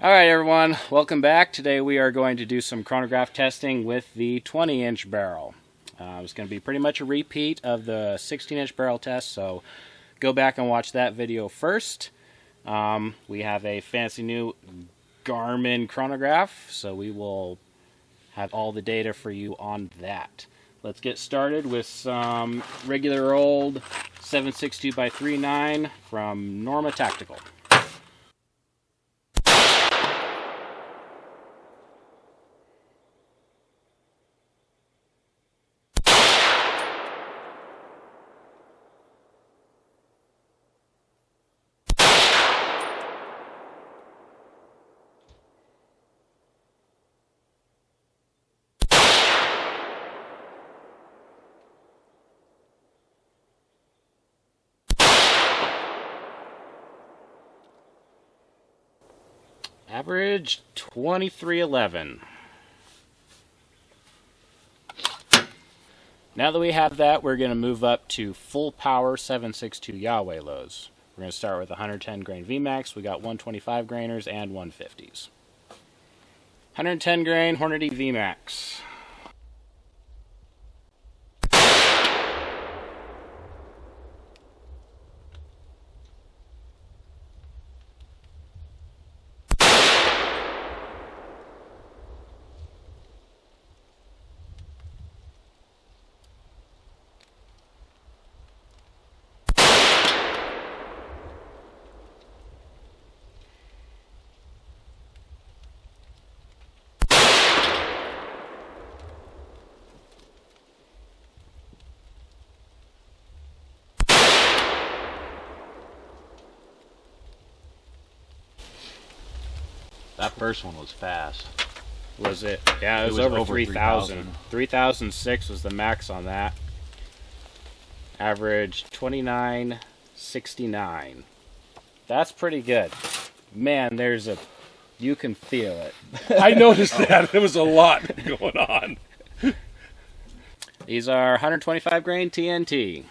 Alright everyone, welcome back. Today we are going to do some chronograph testing with the 20-inch barrel. It's going to be pretty much a repeat of the 16-inch barrel test, so go back and watch that video first. We have a fancy new Garmin chronograph, so we will have all the data for you on that. Let's get started with some regular old 762x39 from Norma Tactical. Average 2311. Now that we have that, we're going to move up to full power 762 Yahweh lows. We're going to start with 110 grain VMAX. We got 125 grainers and 150s. 110 grain Hornady VMAX. That first one was fast. Was it? Yeah, it was over 3,000. 3,006 was the max on that. Average 2969. That's pretty good. Man, you can feel it. I noticed that. There was a lot going on. These are 125 grain TNT.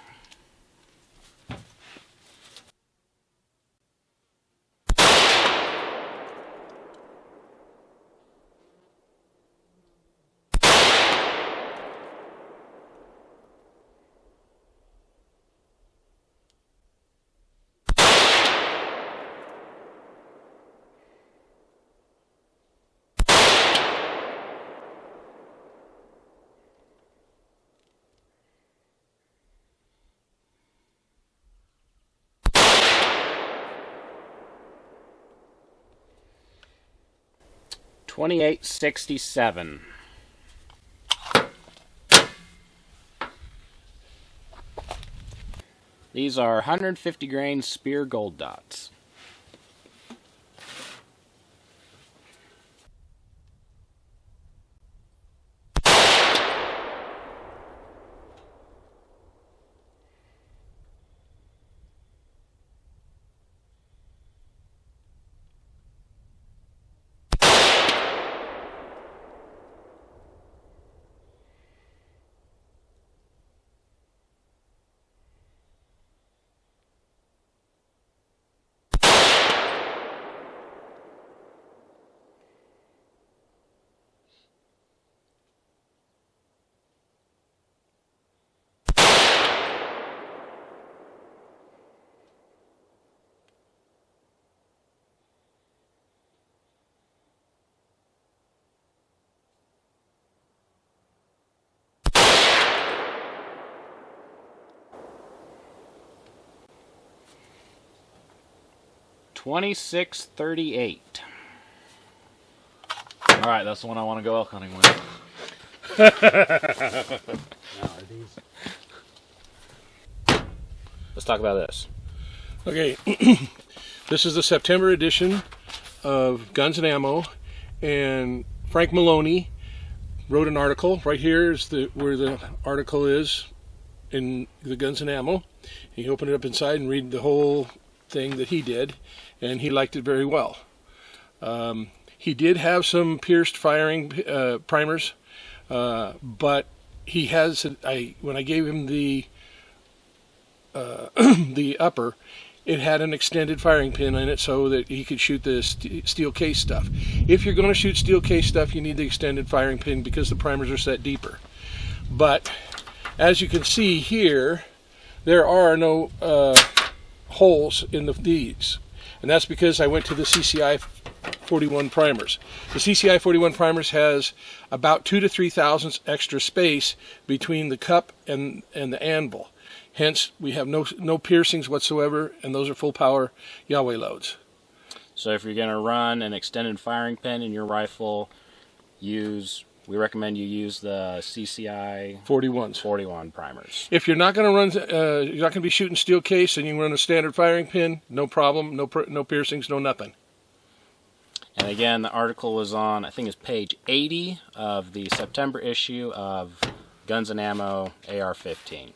$28.67. These are 150 grain Spear Gold Dots. $26.38. All right, that's the one I want to go elk hunting with. Now, are these... Let's talk about this. Okay, this is the September edition of Guns and Ammo, and Frank Maloney wrote an article. Right here is where the article is in the Guns and Ammo. You open it up inside and read the whole thing that he did, and he liked it very well. He did have some pierced firing primers, but he has. When I gave him the the upper, it had an extended firing pin in it so that he could shoot the steel case stuff. If you're going to shoot steel case stuff, you need the extended firing pin because the primers are set deeper. But as you can see here, there are no holes in these, and that's because I went to the CCI 41 primers. The CCI 41 primers has about 2 to 3 thousandths extra space between the cup and the anvil. Hence, we have no piercings whatsoever, and those are full power Yahweh loads. So if you're going to run an extended firing pin in your rifle, we recommend you use the CCI 41 primers. If you're not going to run, you're not going to be shooting steel case, and you can run a standard firing pin, no problem, no piercings, no nothing. And again, the article was on, I think it's page 80 of the September issue of Guns and Ammo AR-15.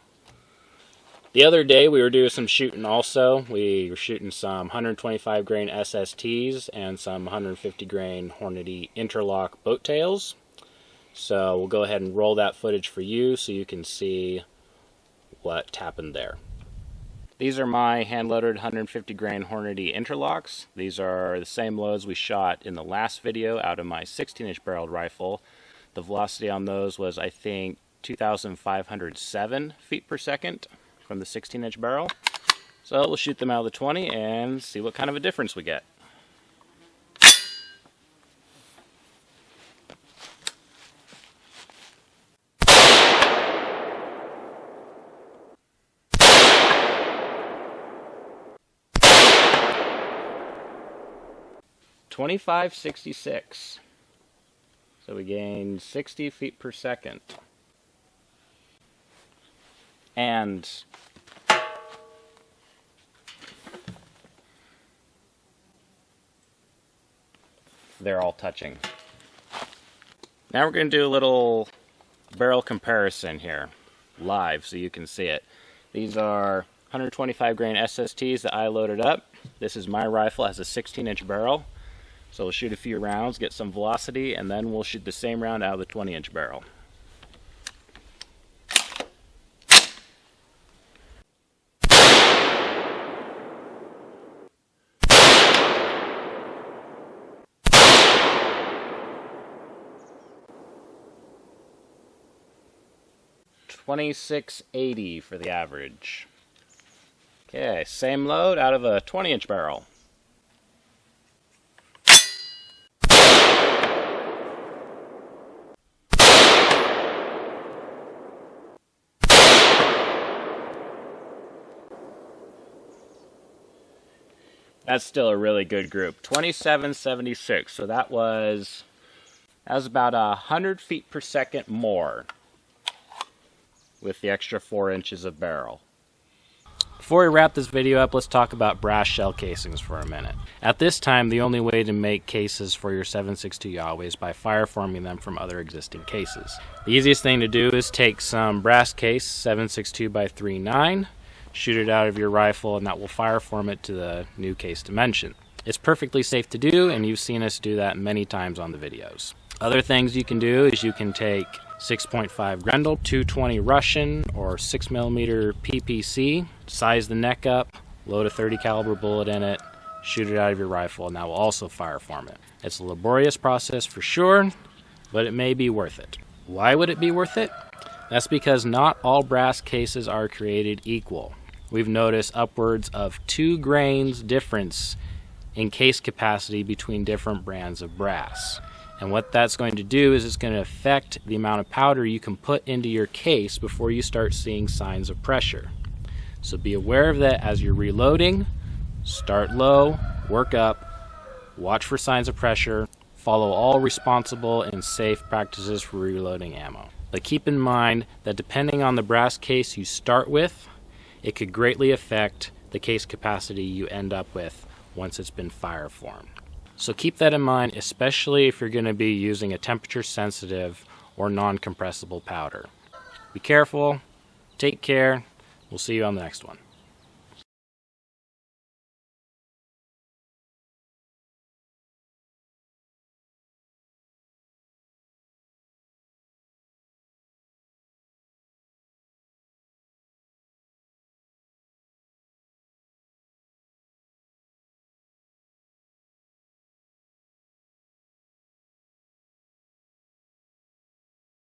The other day we were doing some shooting also. We were shooting some 125 grain SSTs and some 150 grain Hornady interlock boat tails. So we'll go ahead and roll that footage for you so you can see what happened there. These are my hand-loaded 150 grain Hornady interlocks. These are the same loads we shot in the last video out of my 16-inch barreled rifle. The velocity on those was, I think, 2,507 feet per second from the 16-inch barrel. So we'll shoot them out of the 20 and see what kind of a difference we get. .2566. So we gained 60 feet per second. And they're all touching. Now we're going to do a little barrel comparison here, live, so you can see it. These are 125 grain SSTs that I loaded up. This is my rifle, it has a 16-inch barrel. So we'll shoot a few rounds, get some velocity, and then we'll shoot the same round out of the 20-inch barrel. .2680 for the average. Okay, same load out of a 20-inch barrel. That's still a really good group. 2776. So that was about 100 feet per second more with the extra 4 inches of barrel. Before we wrap this video up, let's talk about brass shell casings for a minute. At this time, the only way to make cases for your 7.62 Yahweh is by fireforming them from other existing cases. The easiest thing to do is take some brass case, 7.62 by 3.9, shoot it out of your rifle, and that will fireform it to the new case dimension. It's perfectly safe to do, and you've seen us do that many times on the videos. Other things you can do is you can take 6.5 Grendel, 220 Russian, or 6mm PPC, size the neck up, load a .30 caliber bullet in it, shoot it out of your rifle, and that will also fireform it. It's a laborious process for sure, but it may be worth it. Why would it be worth it? That's because not all brass cases are created equal. We've noticed upwards of 2 grains difference in case capacity between different brands of brass. And what that's going to do is it's going to affect the amount of powder you can put into your case before you start seeing signs of pressure. So be aware of that as you're reloading. Start low, work up, watch for signs of pressure, follow all responsible and safe practices for reloading ammo. But keep in mind that depending on the brass case you start with, it could greatly affect the case capacity you end up with once it's been fireformed. So keep that in mind, especially if you're going to be using a temperature sensitive or non-compressible powder. Be careful, take care, we'll see you on the next one.